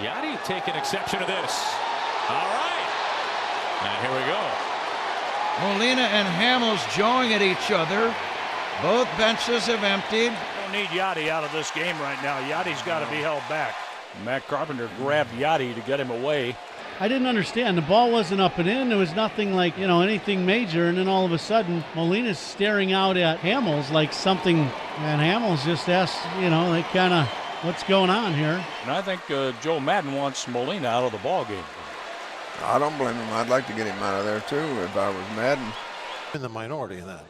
Yachty taking exception to this. All right. And here we go. Molina and Hamels jawing at each other. Both benches have emptied. Don't need Yachty out of this game right now. Yachty's got to be held back. Matt Carpenter grabbed Yachty to get him away. I didn't understand. The ball wasn't up and in. There was nothing like, anything major. And then all of a sudden, Molina's staring out at Hamels like something. And Hamels just asked, they kind of, what's going on here? And I think Joe Madden wants Molina out of the ball game. I don't blame him. I'd like to get him out of there, too, if I was Madden. In the minority in that.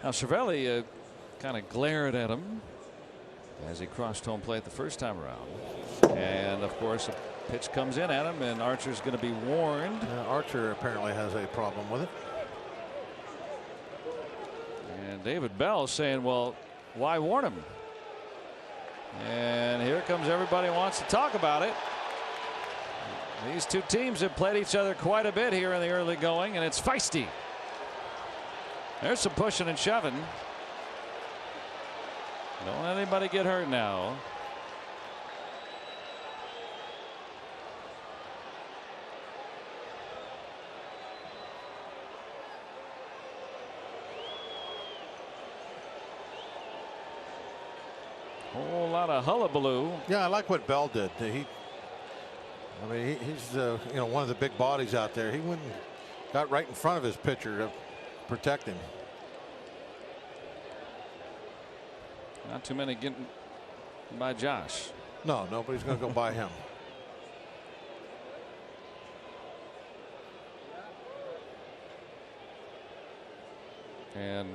Now, Cervelli kind of glared at him as he crossed home plate the first time around. And, of course, a pitch comes in at him, and Archer's going to be warned. Archer apparently has a problem with it. And David Bell saying, well, why warn him? And here comes everybody who wants to talk about it. These two teams have played each other quite a bit here in the early going, and it's feisty. There's some pushing and shoving. Don't let anybody get hurt now. Whole lot of hullabaloo. Yeah, I like what Bell did. He's one of the big bodies out there. He got right in front of his pitcher to protect him. Not too many getting by Josh. No, nobody's going to go by him. And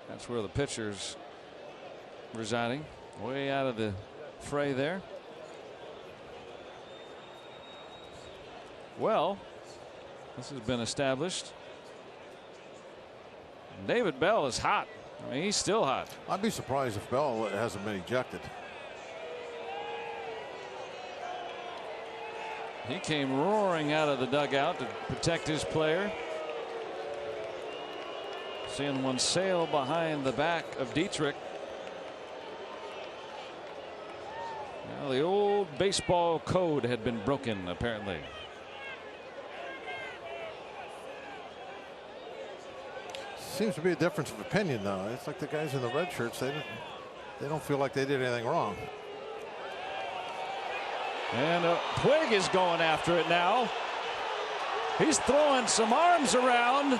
that's where the pitcher's residing, way out of the fray there. Well, this has been established. David Bell is hot. I mean, he's still hot. I'd be surprised if Bell hasn't been ejected. He came roaring out of the dugout to protect his player. Seeing one sail behind the back of Dietrich. Well, the old baseball code had been broken, apparently. Seems to be a difference of opinion, though. It's like the guys in the red shirts, they don't feel like they did anything wrong. And Puig is going after it now. He's throwing some arms around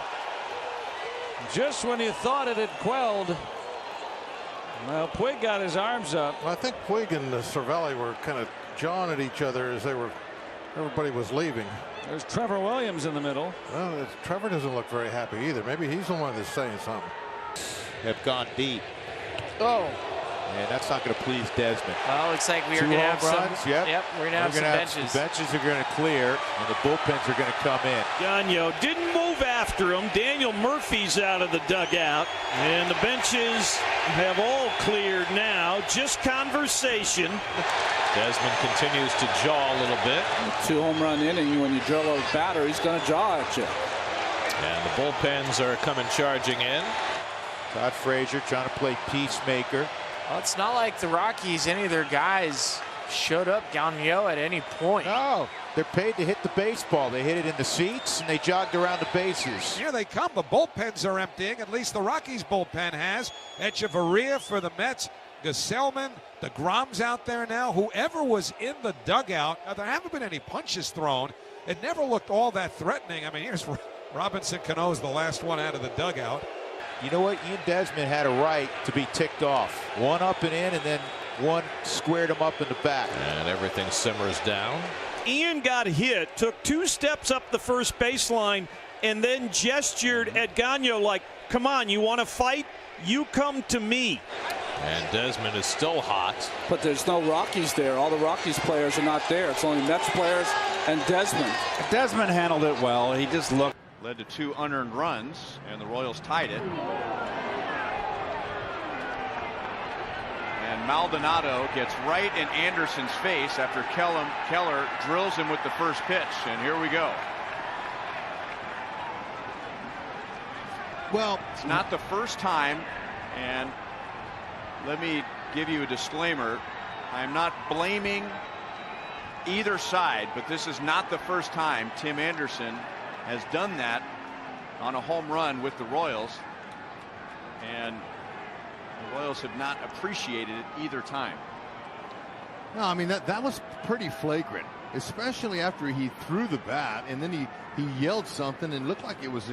just when you thought it had quelled. Well, Puig got his arms up. Well, I think Puig and Cervelli were kind of jawing at each other as everybody was leaving. There's Trevor Williams in the middle. Well, Trevor doesn't look very happy either. Maybe he's the one that's saying something. Have gone deep. Oh. And that's not going to please Desmond. Well, looks like we're going to have some. Yep, we're going to have some benches. The benches are going to clear, and the bullpens are going to come in. Gagno didn't move after him. Daniel Murphy's out of the dugout, and the benches have all cleared now. Just conversation. Desmond continues to jaw a little bit. 2 home run inning. When you drill a batter, he's going to jaw at you. And the bullpens are coming charging in. Todd Frazier trying to play peacemaker. Well, it's not like the Rockies, any of their guys showed up Gagno at any point. No, they're paid to hit the baseball. They hit it in the seats and they jogged around the bases. Here they come. The bullpens are emptying. At least the Rockies bullpen has. Echeverria for the Mets. Gesellman, DeGrom's out there now. Whoever was in the dugout. Now, there haven't been any punches thrown. It never looked all that threatening. I mean, here's Robinson Cano's the last one out of the dugout. You know what? Ian Desmond had a right to be ticked off. One up and in, and then one squared him up in the back. And everything simmers down. Ian got hit, took 2 steps up the first baseline, and then gestured at Gagno like, come on, you want to fight? You come to me. And Desmond is still hot. But there's no Rockies there. All the Rockies players are not there. It's only Mets players and Desmond. Desmond handled it well. He just looked. Led to 2 unearned runs, and the Royals tied it. And Maldonado gets right in Anderson's face after Keller drills him with the first pitch. And here we go. Well, it's not the first time, and let me give you a disclaimer. I'm not blaming either side, but this is not the first time Tim Anderson has done that on a home run with the Royals, and the Royals have not appreciated it either time. No, I mean that was pretty flagrant, especially after he threw the bat and then he yelled something and looked like it was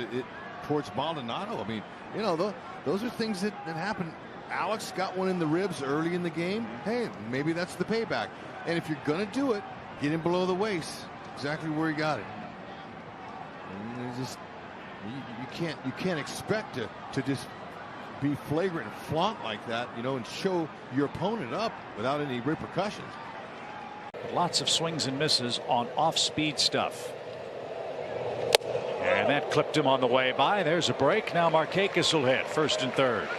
towards Maldonado. I mean, you know, those are things that happen. Alex got one in the ribs early in the game. Hey, maybe that's the payback. And if you're gonna do it, get him below the waist, exactly where he got it. And just you can't expect to just be flagrant and flaunt like that, you know, and show your opponent up without any repercussions. Lots of swings and misses on off-speed stuff. And that clipped him on the way by. There's a break. Now Markakis will hit first and third.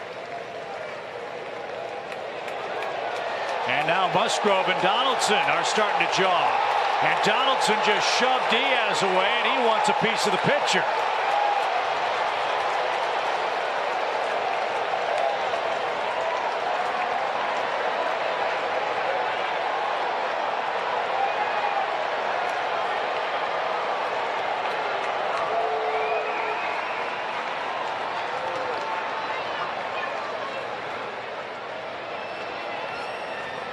And now Musgrove and Donaldson are starting to jog. And Donaldson just shoved Diaz away, and he wants a piece of the pitcher.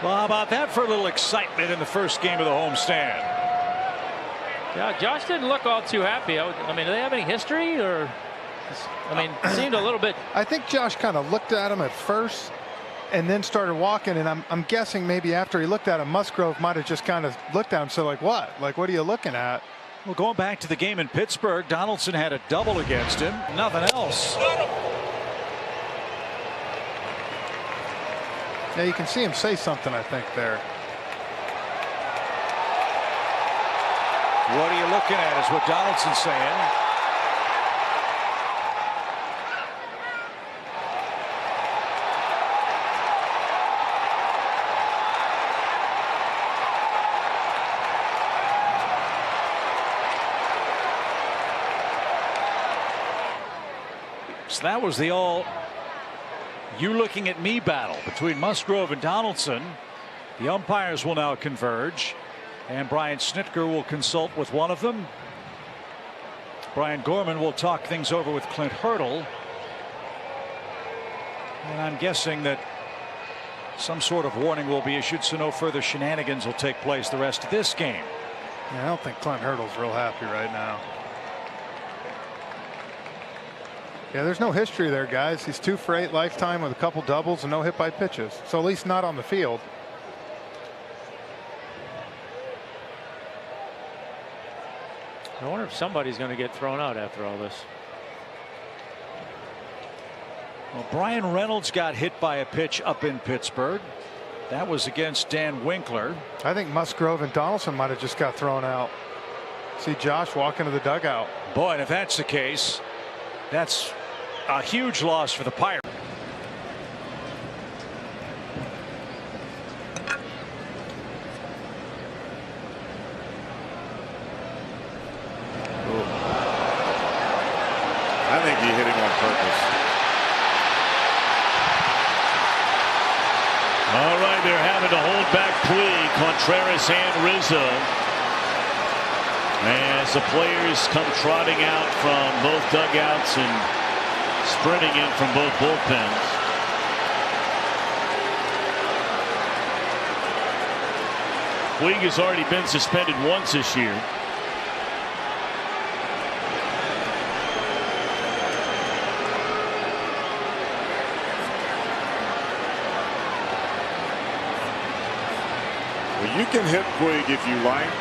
Well, how about that for a little excitement in the first game of the homestand? Yeah, Josh didn't look all too happy. I mean, do they have any history, or? I mean, it seemed a little bit. I think Josh kind of looked at him at first and then started walking, and I'm guessing maybe after he looked at him, Musgrove might have just kind of looked at him. So like, what are you looking at? Well, going back to the game in Pittsburgh, Donaldson had a double against him. Nothing else. Yeah, you can see him say something, I think, there. What are you looking at is what Donaldson's saying. So that was the all you looking at me battle between Musgrove and Donaldson. The umpires will now converge, and Brian Snitker will consult with one of them. Brian Gorman will talk things over with Clint Hurdle. And I'm guessing that some sort of warning will be issued so no further shenanigans will take place the rest of this game. Yeah, I don't think Clint Hurdle's real happy right now. Yeah, there's no history there, guys. He's 2 for 8 lifetime with a couple doubles and no hit by pitches. So at least not on the field. I wonder if somebody's going to get thrown out after all this. Well, Brian Reynolds got hit by a pitch up in Pittsburgh. That was against Dan Winkler. I think Musgrove and Donaldson might have just got thrown out. See Josh walk into the dugout. Boy, and if that's the case, that's a huge loss for the Pirates. I think he hit him on purpose. All right, they're having to hold back plea, Contreras and Rizzo, as the players come trotting out from both dugouts and sprinting in from both bullpens. Puig has already been suspended once this year. Well, you can hit Puig if you like.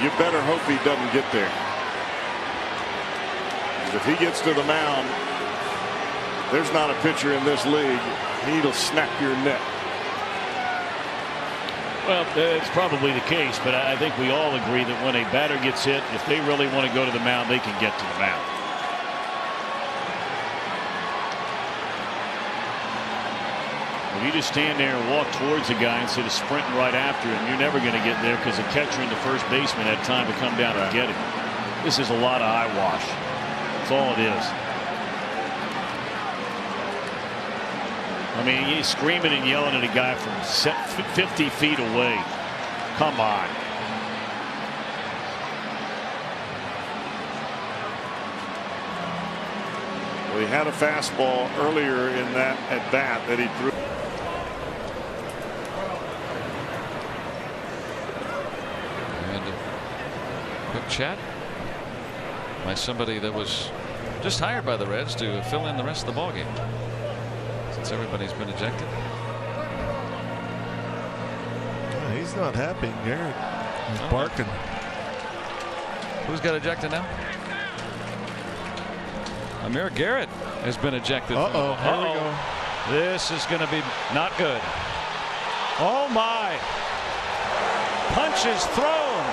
You better hope he doesn't get there. If he gets to the mound, there's not a pitcher in this league. He'll snap your neck. Well, it's probably the case, but I think we all agree that when a batter gets hit, if they really want to go to the mound, they can get to the mound. If you just stand there and walk towards the guy instead of sprinting right after him, you're never going to get there because the catcher and the first baseman had time to come down and get him. This is a lot of eyewash. That's all it is. I mean, he's screaming and yelling at a guy from 50 feet away. Come on. Well, he had a fastball earlier in that at bat that he threw. And a quick chat by somebody that was just hired by the Reds to fill in the rest of the ballgame since everybody's been ejected. He's not happy, Garrett. He's barking. Who's got ejected now? Amir Garrett has been ejected. Here we go. This is going to be not good. Oh my! Punch is thrown.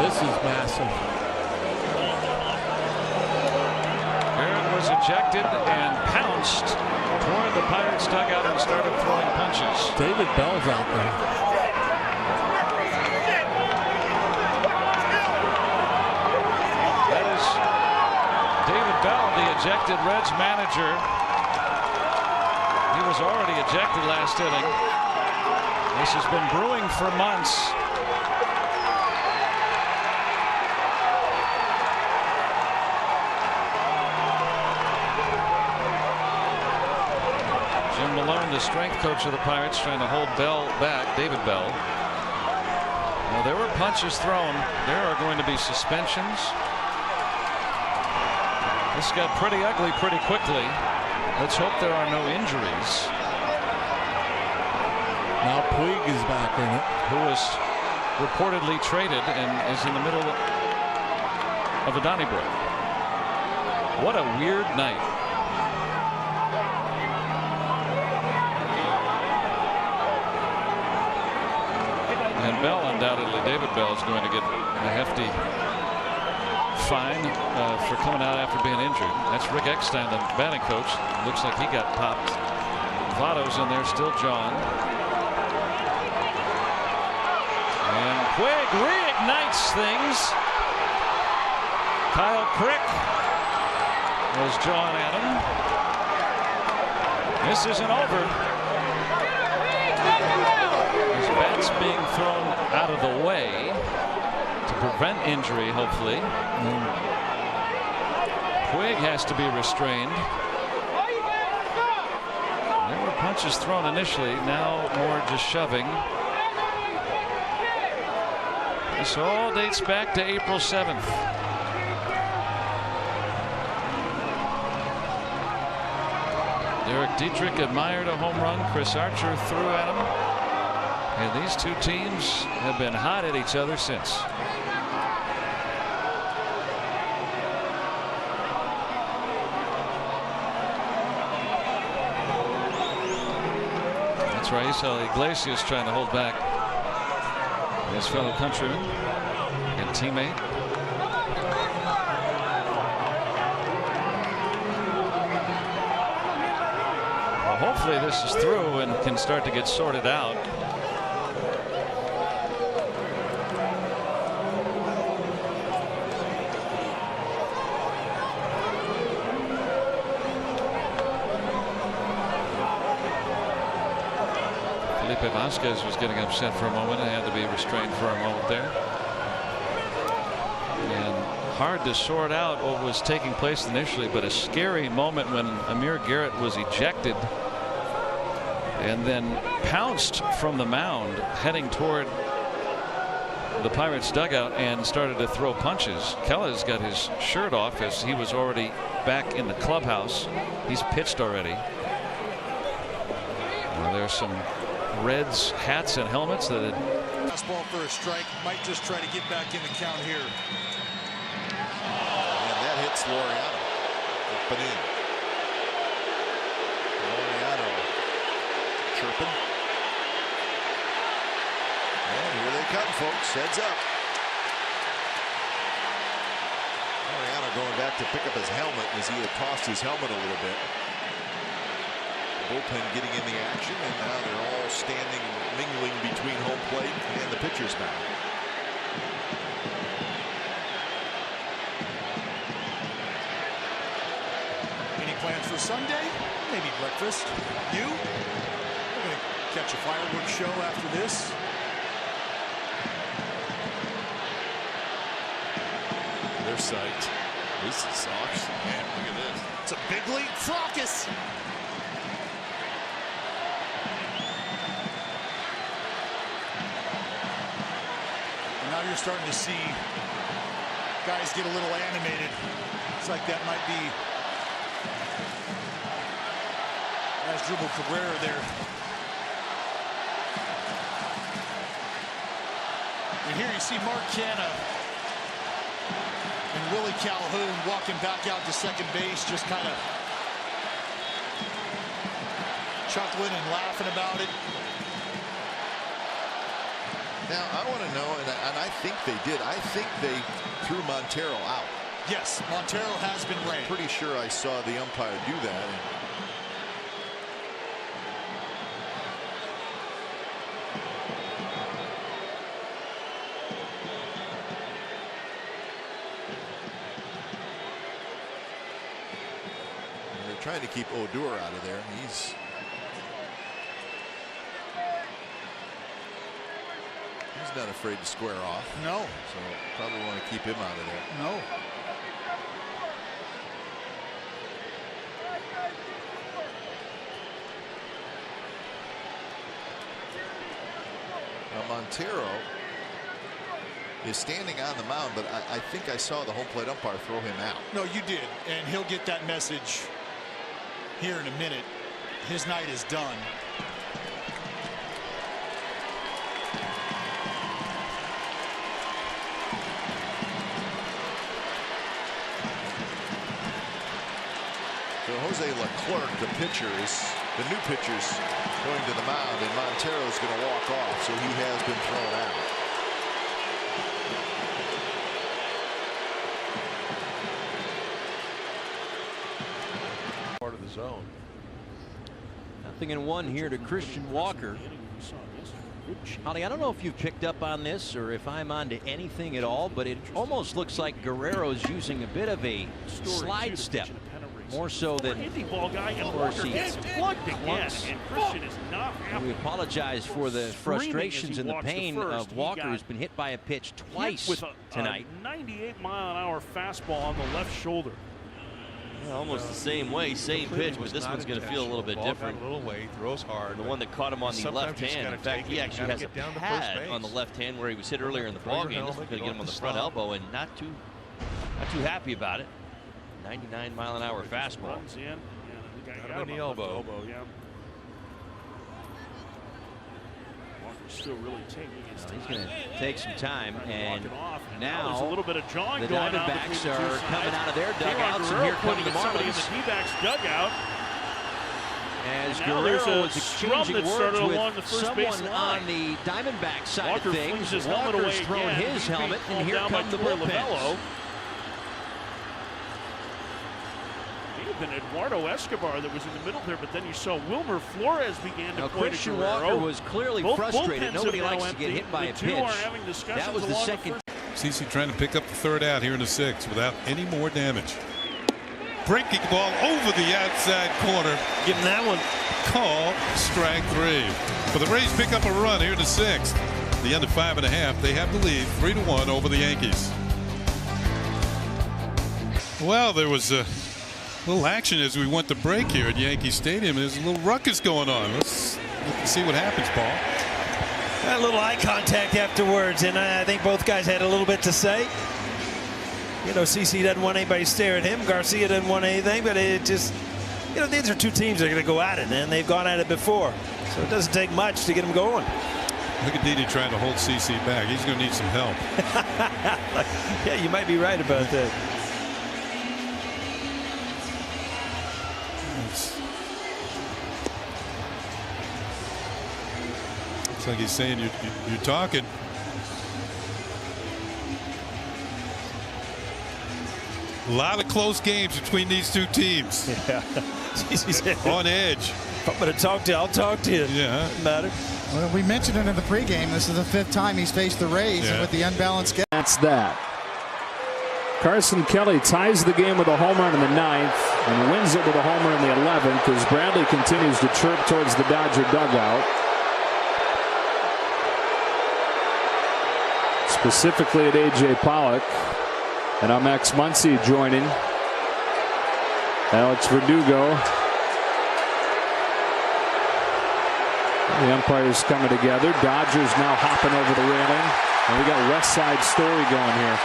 This is massive. Garrett was ejected and pounced toward the Pirates dugout and started throwing punches. David Bell's out there. That is David Bell, the ejected Reds manager. He was already ejected last inning. This has been brewing for months. Jim Malone, the strength coach of the Pirates, trying to hold Bell back, David Bell. Now, there were punches thrown. There are going to be suspensions. This got pretty ugly pretty quickly. Let's hope there are no injuries. Now Puig is back in it. Who was reportedly traded and is in the middle of a Donnybrook. What a weird night. And Bell, undoubtedly, David Bell is going to get a hefty fine for coming out after being injured. That's Rick Eckstein, the batting coach. Looks like he got popped. Votto's in there, still John. And Puig reignites things. Kyle Crick was jawing at him. This isn't over. His bat's being thrown out of the way to prevent injury, hopefully. Puig has to be restrained. There were punches thrown initially, now more just shoving. This all dates back to April 7th. Derek Dietrich admired a home run. Chris Archer threw at him. And these two teams have been hot at each other since. That's right. You saw Iglesias trying to hold back his fellow countryman and teammate. Well, hopefully this is through and can start to get sorted out. Vasquez was getting upset for a moment and had to be restrained for a moment there. And hard to sort out what was taking place initially, but a scary moment when Amir Garrett was ejected and then pounced from the mound heading toward the Pirates dugout and started to throw punches. Kelly's got his shirt off as he was already back in the clubhouse. He's pitched already. Well, there's some Reds hats and helmets that had fastball for a strike, might just try to get back in the count here. And that hits Laureano. Up and in. Laureano chirping. And here they come, folks. Heads up. Laureano going back to pick up his helmet as he had tossed his helmet a little bit. bullpen getting in the action, and now they're all standing and mingling between home plate and the pitcher's mound. Any plans for Sunday? Maybe breakfast. You? We're going to catch a fireworks show after this. They're psyched. This sucks. Man, look at this. It's a big league fracas. And now you're starting to see guys get a little animated. It's like that might be Asdrubal Cabrera there. And here you see Mark Canha and Willie Calhoun walking back out to second base, just kind of chuckling and laughing about it. Now, I want to know, and I think they did. I think they threw Montero out. Yes, Montero has been ran. I'm pretty sure I saw the umpire do that. Trying to keep Odor out of there. He's not afraid to square off. No. So probably want to keep him out of there. No. Now Montero is standing on the mound, but I think I saw the home plate umpire throw him out. No, you did, and he'll get that message here in a minute. His night is done. So Jose Leclerc, the new pitcher's going to the mound, and Montero's going to walk off, so he has been thrown out. Part of the zone. 0-1 here to Christian Walker. Holly, I don't know if you've picked up on this or if I'm onto anything at all, but it almost looks like Guerrero's using a bit of a slide step, more so than ball guy, and Walker gets plugged again, and Christian is not happy. We apologize for the frustrations and the pain of Walker, who's been hit by a pitch twice with tonight. A 98-mile-an-hour fastball on the left shoulder. Yeah, almost the same way, same pitch, but this one's going to feel a little bit different. A little way, throws hard. The one that caught him on the left hand. In fact, he actually has a pad on the left hand where he was hit earlier in the ballgame. This one's going to get him on the front elbow, and not too happy about it. 99-mile-an-hour fastball. Runs in, got him on the elbow. Yeah. Walker's still really taking his time. He's going to take some time, and now there's a little bit of jawing the going on. Diamondbacks are coming out of their dugouts, and here come the somebody in the Marlins. D-backs dugout. As Now there's Guerrero a was scrum exchanging that started words along the with first base someone line. on the Diamondback side Walker of flings things. his helmet Walker's away thrown again. his He's being helmet, and called here down come by the Torey bullpens. Lovullo. May have been Eduardo Escobar that was in the middle there, but then you saw Wilmer Flores began to Now, point Christian at Guerrero. Walker was clearly Both frustrated. bullpens Nobody have now likes to get emptied. hit by The a two pitch. are having discussions That was the along second. CC trying to pick up the third out here in the sixth without any more damage. Breaking ball over the outside corner. Getting that one. Call strike three. But the Rays pick up a run here in the sixth. The end of 5.5. They have the lead 3-1 over the Yankees. Well, there was a little action as we went to break here at Yankee Stadium. There's a little ruckus going on. Let's see what happens, Paul. A little eye contact afterwards, and I think both guys had a little bit to say. You know, CC doesn't want anybody to stare at him. Garcia doesn't want anything, but it just, you know, these are two teams that are going to go at it, and they've gone at it before. So it doesn't take much to get them going. Look at Didi trying to hold CC back. He's going to need some help. Yeah, you might be right about that. It's like he's saying you're talking. A lot of close games between these two teams. Yeah. On edge. If I'm going to talk to you, I'll talk to you. Yeah. Doesn't matter. Well, we mentioned it in the pregame. This is the 5th time he's faced the Rays with the unbalanced game. That's that. Carson Kelly ties the game with a home run in the 9th and wins it with a homer in the 11th as Bradley continues to chirp towards the Dodger dugout. Specifically at A.J. Pollock. And I'm Max Muncy joining. Alex Verdugo. The umpires coming together. Dodgers now hopping over the railing. And we got West Side Story going here.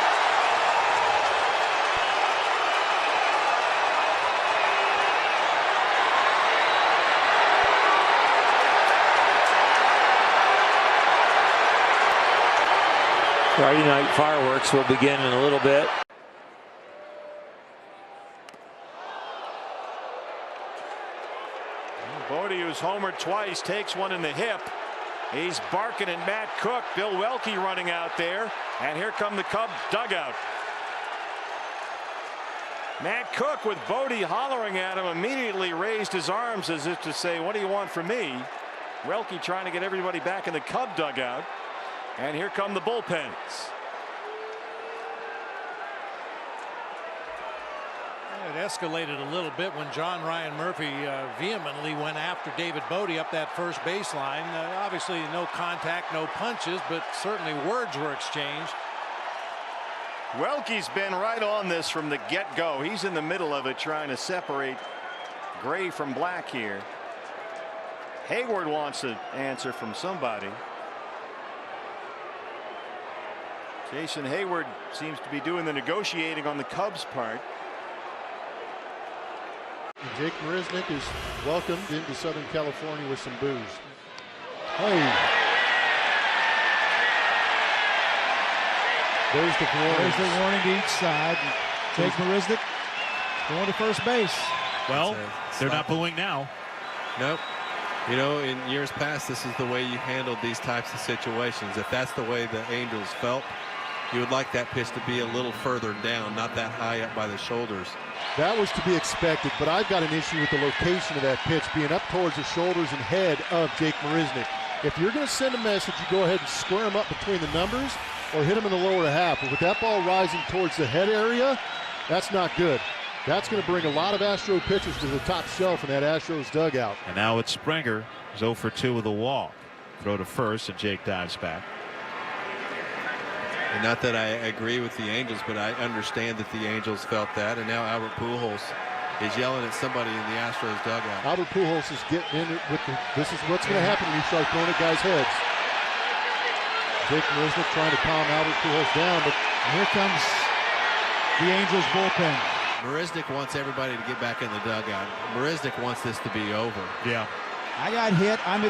Friday night fireworks will begin in a little bit. Bodie, who's homered twice, takes one in the hip. He's barking at Matt Cook. Bill Welke running out there. And here come the Cub dugout. Matt Cook, with Bodie hollering at him, immediately raised his arms as if to say, what do you want from me? Welke trying to get everybody back in the Cub dugout. And here come the bullpens. It escalated a little bit when John Ryan Murphy vehemently went after David Bodie up that first baseline. Obviously no contact, no punches, but certainly words were exchanged. Welke's been right on this from the get-go. He's in the middle of it, trying to separate gray from black here. Hayward wants an answer from somebody. Jason Hayward seems to be doing the negotiating on the Cubs' part. Jake Marisnick is welcomed into Southern California with some booze. Hey. There's the warning. There's the warning to each side. Jake Marisnick going to first base. Well, they're not booing now. Nope. You know, in years past, this is the way you handled these types of situations. If that's the way the Angels felt, you would like that pitch to be a little further down, not that high up by the shoulders. That was to be expected, but I've got an issue with the location of that pitch being up towards the shoulders and head of Jake Marisnick. If you're going to send a message, you go ahead and square him up between the numbers or hit him in the lower half. But with that ball rising towards the head area, that's not good. That's going to bring a lot of Astro pitchers to the top shelf in that Astros dugout. And now it's Springer, 0 for 2 with a walk. Throw to first, and Jake dives back. And not that I agree with the Angels, but I understand that the Angels felt that. And now Albert Pujols is yelling at somebody in the Astros dugout. Albert Pujols is getting in it with this is what's going to happen when you start throwing at guys' heads. Jake Marisnick trying to calm Albert Pujols down, but here comes the Angels bullpen. Marisnick wants everybody to get back in the dugout. Marisnick wants this to be over. Yeah. I got hit. I'm